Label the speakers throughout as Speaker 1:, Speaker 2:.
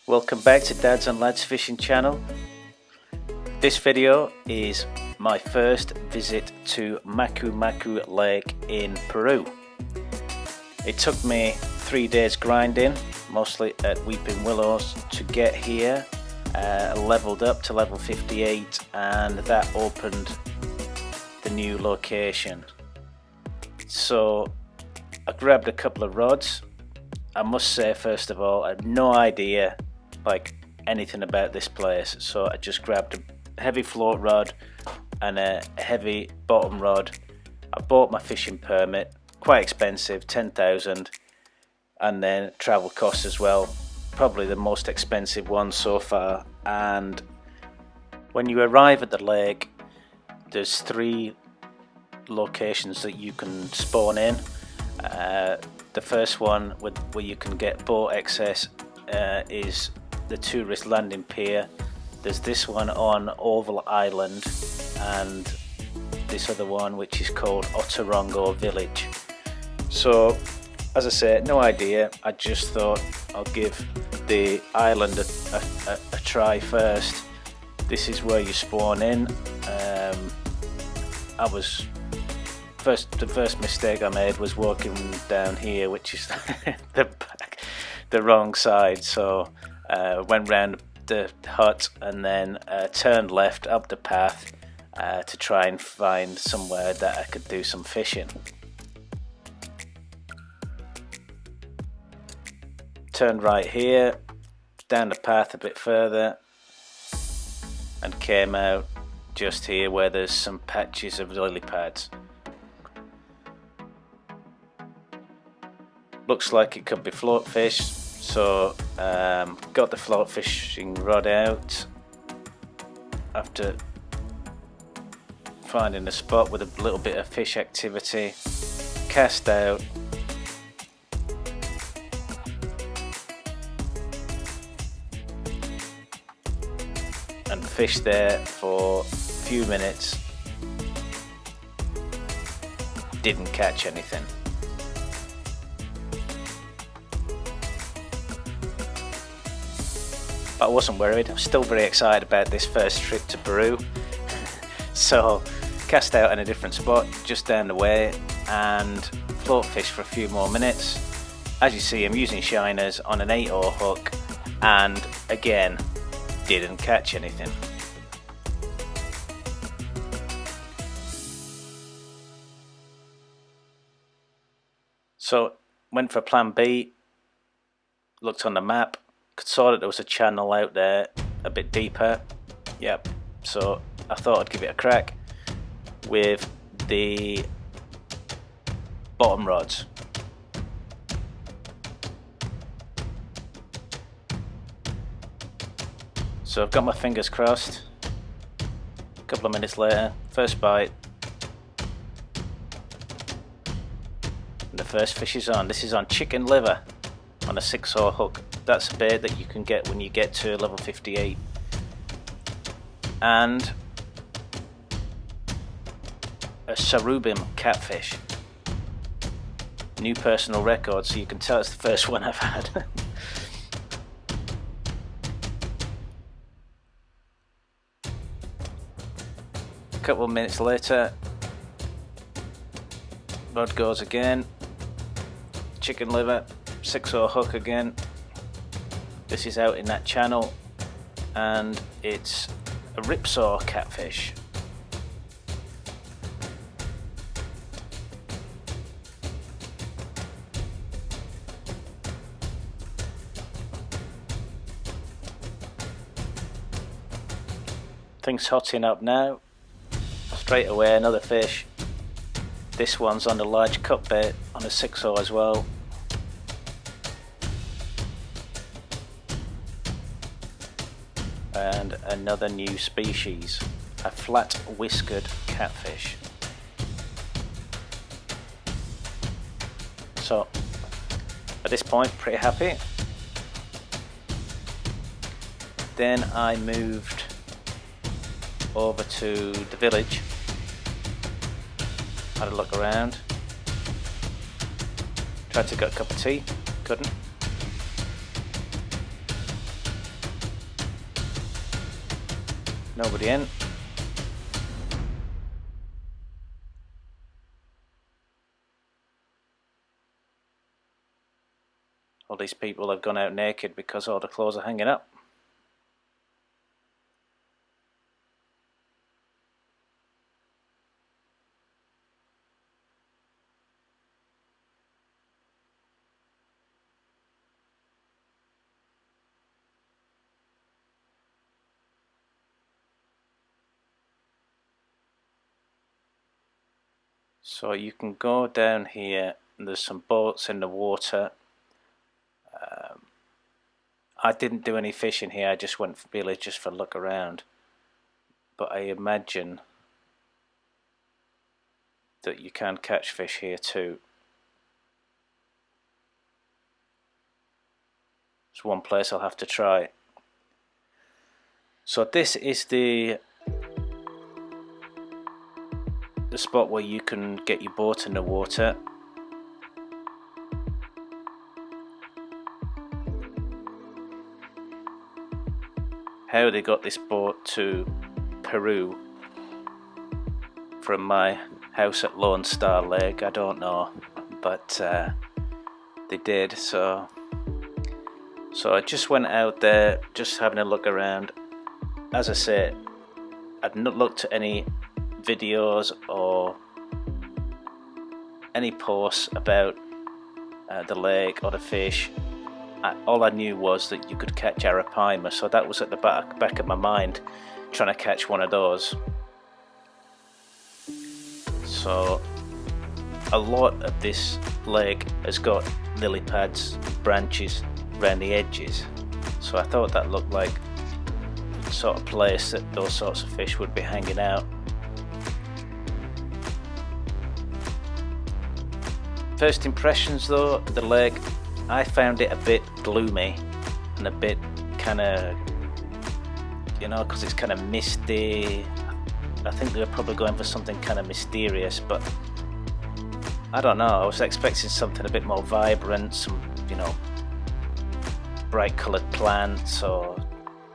Speaker 1: Welcome back to Dads and Lads Fishing Channel. This video is my first visit to Maku Maku Lake in Peru. It took me 3 days grinding, mostly at Weeping Willows, to get here. Leveled up to level 58 and that opened the new location. So I grabbed a couple of rods. I must say, first of all, I had no idea anything about this place, so I just grabbed a heavy float rod and a heavy bottom rod. I bought my fishing permit, quite expensive, 10,000, and then travel costs as well, probably the most expensive one so far. And when you arrive at the lake, there's 3 locations that you can spawn in. The first one where you can get boat access is the tourist landing pier. There's this one on Oval Island and this other one which is called Otorongo Village. So as I say, no idea. I just thought I'll give the island a try first. This is where you spawn in. The first mistake I made was walking down here, which is the wrong side. So went round the hut and then turned left up the path to try and find somewhere that I could do some fishing. Turned right here, down the path a bit further, and came out just here where there's some patches of lily pads. Looks like it could be float fish, so got the float fishing rod out after finding a spot with a little bit of fish activity, cast out, and fished there for a few minutes. Didn't catch anything. But I wasn't worried. I'm still very excited about this first trip to Peru. So cast out in a different spot just down the way and float fish for a few more minutes. As you see, I'm using shiners on an 8/0 hook and again didn't catch anything. So went for plan B, looked on the map, saw that there was a channel out there a bit deeper. Yep, so I thought I'd give it a crack with the bottom rods. So I've got my fingers crossed. A couple of minutes later, first bite, and the first fish is on. This is on chicken liver on a 6/0 hook. That's a bait that you can get when you get to level 58. And a sarubim catfish. New personal record, so you can tell it's the first one I've had. A couple of minutes later, rod goes again. Chicken liver, 6/0 hook again. This is out in that channel and it's a ripsaw catfish. Things hotting up now. Straight away another fish. This one's on a large cut bait on a 6/0 as well. And another new species, a flat whiskered catfish. So at this point, pretty happy. Then I moved over to the village, had a look around, tried to get a cup of tea, couldn't. Nobody in. All these people have gone out naked because all the clothes are hanging up. So you can go down here, and there's some boats in the water. I didn't do any fishing here, I just went really just for a look around. But I imagine that you can catch fish here too. It's one place I'll have to try. So this is the spot where you can get your boat in the water. How they got this boat to Peru from my house at Lone Star Lake, I don't know, but they did. So I just went out there, just having a look around. As I say, I've not looked at any videos or any posts about the lake or the fish. All I knew was that you could catch arapaima, so that was at the back of my mind, trying to catch one of those. So a lot of this lake has got lily pads, branches around the edges, so I thought that looked like the sort of place that those sorts of fish would be hanging out. First impressions though, the lake, I found it a bit gloomy and a bit kind of, you know, because it's kind of misty. I think they were probably going for something kind of mysterious, but I don't know, I was expecting something a bit more vibrant, some, you know, bright coloured plants, or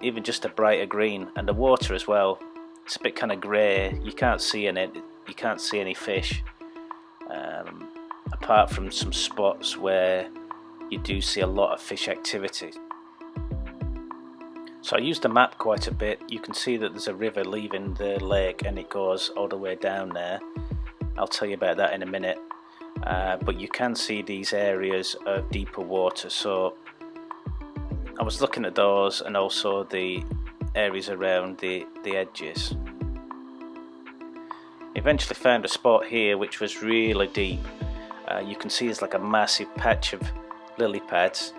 Speaker 1: even just a brighter green. And the water as well, it's a bit kind of grey, you can't see in it, you can't see any fish, apart from some spots where you do see a lot of fish activity. So I used the map quite a bit. You can see that there's a river leaving the lake and it goes all the way down there. I'll tell you about that in a minute. But you can see these areas of deeper water, so I was looking at those and also the areas around the edges. Eventually found a spot here which was really deep. You can see it's like a massive patch of lily pads,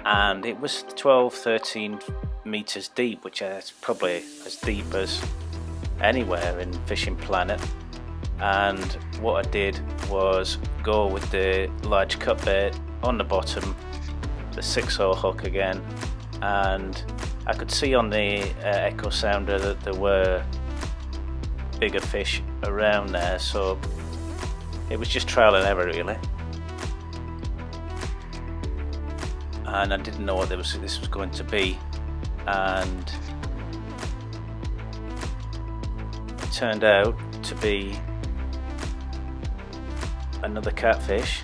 Speaker 1: and it was 12-13 meters deep, which is probably as deep as anywhere in Fishing Planet. And what I did was go with the large cut bait on the bottom, the 6/0 hook again, and I could see on the echo sounder that there were bigger fish around there, so it was just trial and error really. And I didn't know what this was going to be, and it turned out to be another catfish,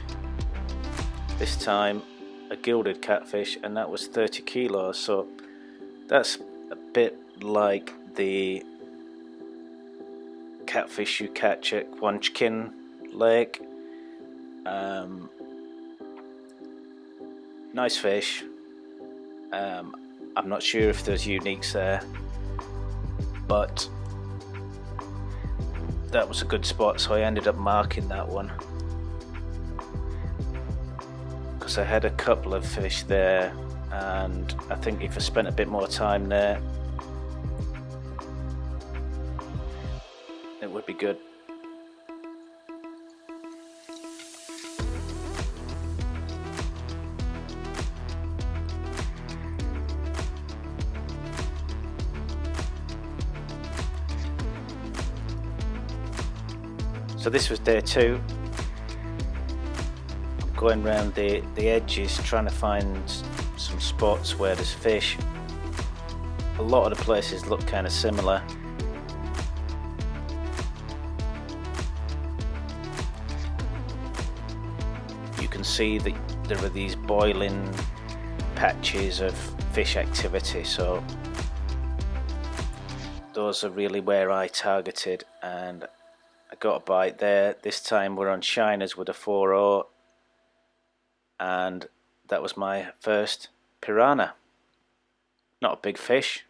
Speaker 1: this time a gilded catfish, and that was 30 kilos, so that's a bit like the catfish you catch at Quanchkin Lake. Nice fish. I'm not sure if there's uniques there, but that was a good spot, so I ended up marking that one because I had a couple of fish there, and I think if I spent a bit more time there, it would be good. So this was day 2. I'm going around the edges trying to find some spots where there's fish. a lot of the places look kind of similar. You can see that there are these boiling patches of fish activity, so those are really where I targeted, and I got a bite there. This time we're on shiners with a 4-0, and that was my first piranha. Not a big fish,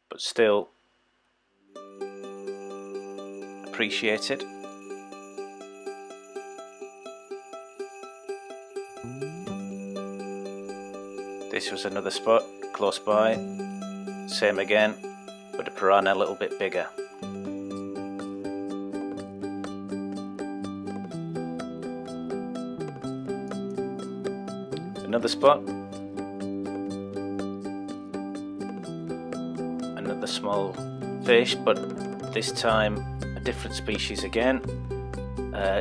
Speaker 1: but still appreciated. This was another spot close by, same again, but the piranha a little bit bigger. Another spot, another small fish, but this time a different species again,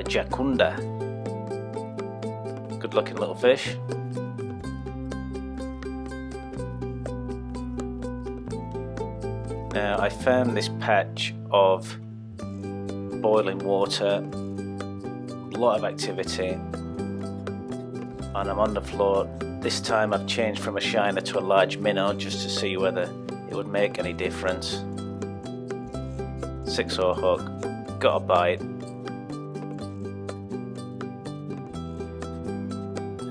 Speaker 1: jacunda. Good looking little fish. Now I found this patch of boiling water, a lot of activity, and I'm on the floor. This time I've changed from a shiner to a large minnow just to see whether it would make any difference. 6-0 hook, got a bite.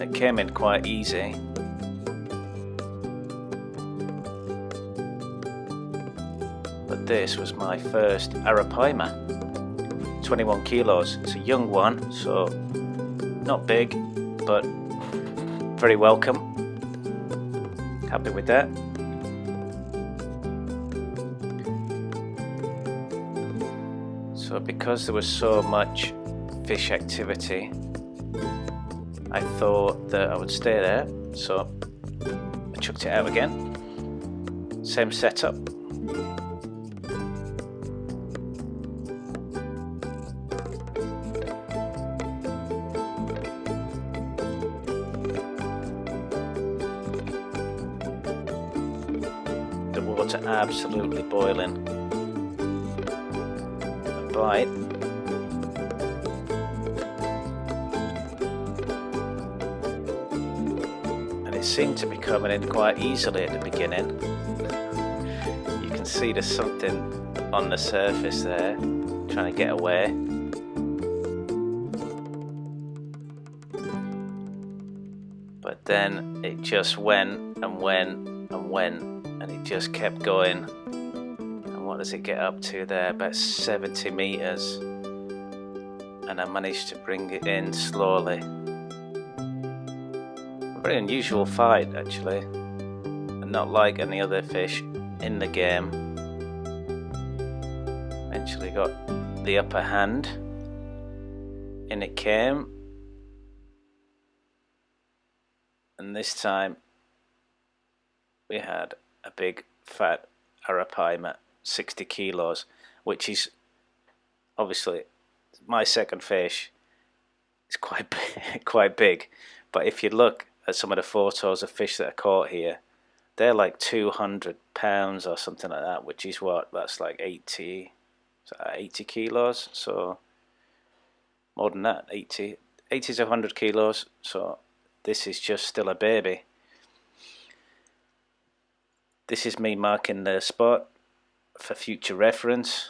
Speaker 1: It came in quite easy. But this was my first arapaima, 21 kilos. It's a young one, so not big, but very welcome. Happy with that. So because there was so much fish activity, I thought that I would stay there, so I chucked it out again. Same setup. The water absolutely boiling. A bite. And it seemed to be coming in quite easily at the beginning. You can see there's something on the surface there trying to get away. But then it just went and went and went, and it just kept going. And what does it get up to there? About 70 meters. And I managed to bring it in slowly. A very unusual fight, actually, and not like any other fish in the game. Eventually got the upper hand. In it came. And this time we had a big fat arapaima, 60 kilos, which is obviously my second fish. It's quite big, but if you look at some of the photos of fish that are caught here, they're like 200 pounds or something like that, which is what, that's like 80 kilos, so more than that, 80 to 100 kilos, so this is just still a baby. This is me marking the spot for future reference.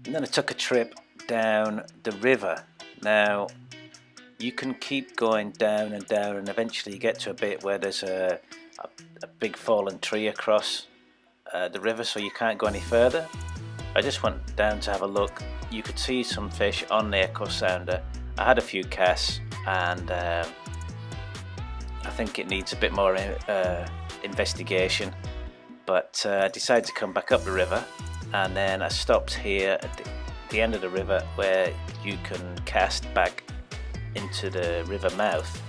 Speaker 1: And then I took a trip down the river. Now you can keep going down and down, and eventually you get to a bit where there's a big fallen tree across the river, so you can't go any further. I just went down to have a look. You could see some fish on the echo sounder. I had a few casts, and I think it needs a bit more investigation, but I decided to come back up the river. and then I stopped here at the end of the river where you can cast back into the river mouth,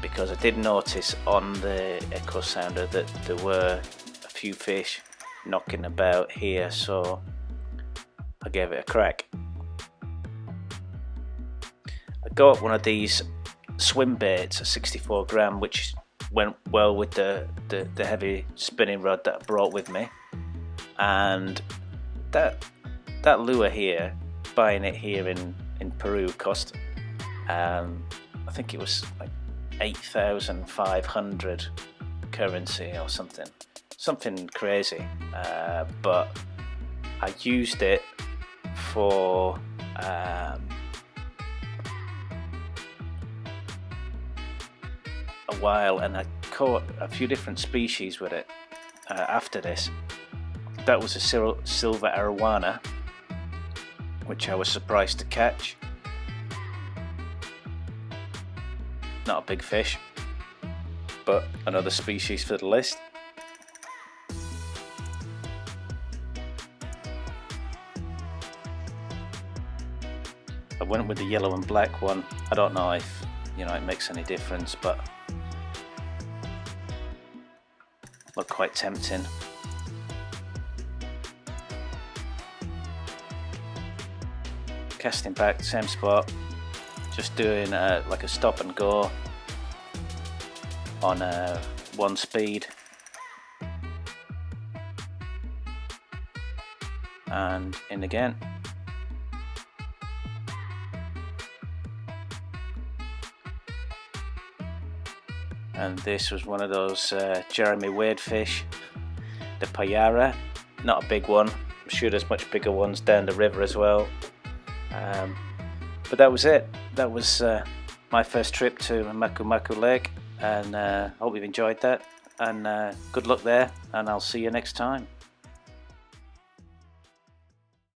Speaker 1: because I did notice on the echo sounder that there were a few fish knocking about here, so I gave it a crack. I got one of these swim baits, a 64 gram, which went well with the heavy spinning rod that I brought with me, and that lure here, buying it here in Peru, cost I think it was like 8,500 currency or something crazy, but I used it for a while, and I caught a few different species with it after this. That was a silver arowana, which I was surprised to catch. Not a big fish, but another species for the list. I went with the yellow and black one. I don't know if it makes any difference, but looked quite tempting. Casting back, same spot, just doing like a stop and go on 1 speed, and in again. And this was one of those Jeremy Wade fish, the payara. Not a big one. I'm sure there's much bigger ones down the river as well. But that was it. That was my first trip to Maku Maku Lake, and I hope you've enjoyed that, and good luck there, and I'll see you next time.